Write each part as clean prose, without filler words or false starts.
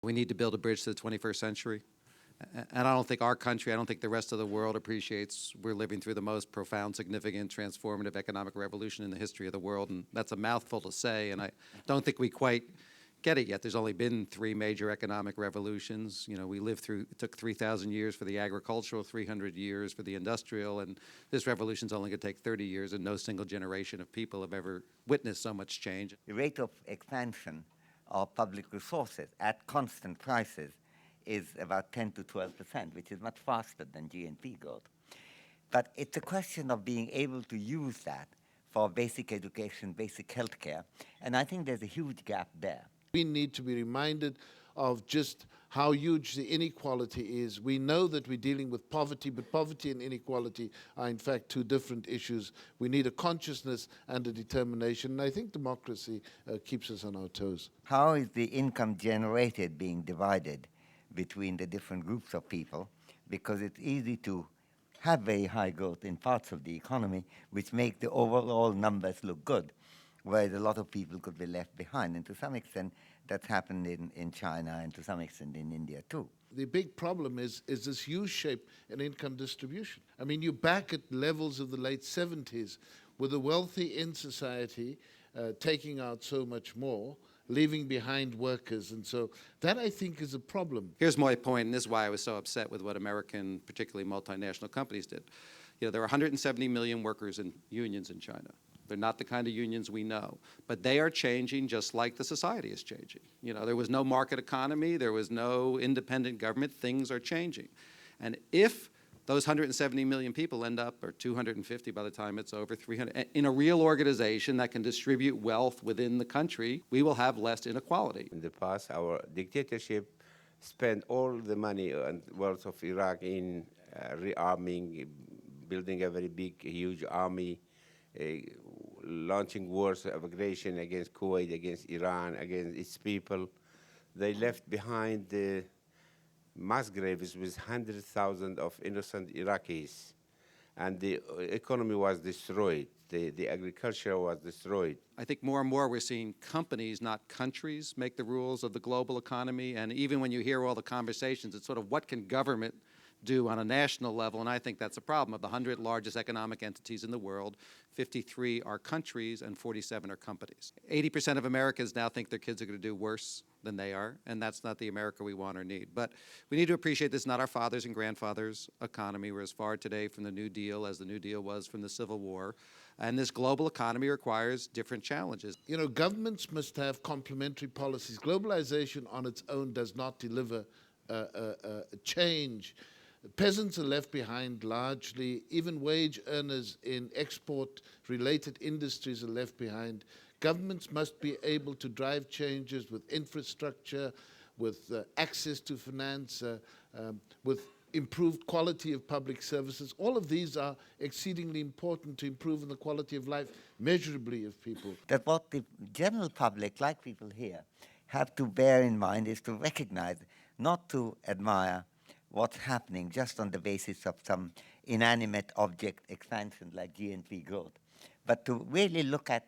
We need to build a bridge to the 21st century. And I don't think our country, I don't think the rest of the world appreciates we're living through the most profound, significant, transformative economic revolution in the history of the world. And that's a mouthful to say, and I don't think we quite get it yet. There's only been 3 major economic revolutions. You know, we lived through, it took 3,000 years for the agricultural, 300 years for the industrial, and this revolution's only going to take 30 years, and no single generation of people have ever witnessed so much change. The rate of expansion of public resources at constant prices is about 10 to 12%, which is much faster than GNP growth. But it's a question of being able to use that for basic education, basic healthcare, and I think there's a huge gap there. We need to be reminded of just how huge the inequality is. We know that we're dealing with poverty, but poverty and inequality are in fact 2 different issues. We need a consciousness and a determination, and I think democracy keeps us on our toes. How is the income generated being divided between the different groups of people? Because it's easy to have very high growth in parts of the economy, which make the overall numbers look good, whereas a lot of people could be left behind. And to some extent, that's happened in China and to some extent in India too. The big problem is this U-shape in income distribution. I mean, you're back at levels of the late 70s with the wealthy in society taking out so much more, leaving behind workers. And so that, I think, is a problem. Here's my point, and this is why I was so upset with what American, particularly multinational companies did. You know, there are 170 million workers in unions in China. They're not the kind of unions we know, but they are changing just like the society is changing. You know, there was no market economy, there was no independent government, things are changing. And if those 170 million people end up, or 250 by the time it's over, 300, in a real organization that can distribute wealth within the country, we will have less inequality. In the past, our dictatorship spent all the money and wealth of Iraq in rearming, building a very big, huge army, launching wars of aggression against Kuwait, against Iran, against its people. They left behind the mass graves with 100,000 of innocent Iraqis, and the economy was destroyed. The agriculture was destroyed. I think more and more we're seeing companies, not countries, make the rules of the global economy. And even when you hear all the conversations, it's sort of what can government do on a national level, and I think that's a problem. Of the 100 largest economic entities in the world, 53 are countries and 47 are companies. 80% of Americans now think their kids are going to do worse than they are, and that's not the America we want or need. But we need to appreciate this is not our fathers' and grandfathers' economy. We're as far today from the New Deal as the New Deal was from the Civil War, and this global economy requires different challenges. You know, governments must have complementary policies. Globalization on its own does not deliver change. Peasants are left behind largely. Even wage earners in export-related industries are left behind. Governments must be able to drive changes with infrastructure, with access to finance, with improved quality of public services. All of these are exceedingly important to improving the quality of life measurably of people. That what the general public, like people here, have to bear in mind is to recognize, not to admire what's happening just on the basis of some inanimate object expansion like GNP growth, but to really look at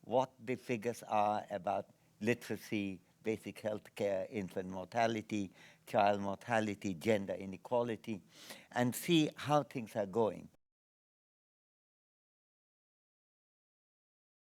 what the figures are about literacy, basic health care, infant mortality, child mortality, gender inequality, and see how things are going.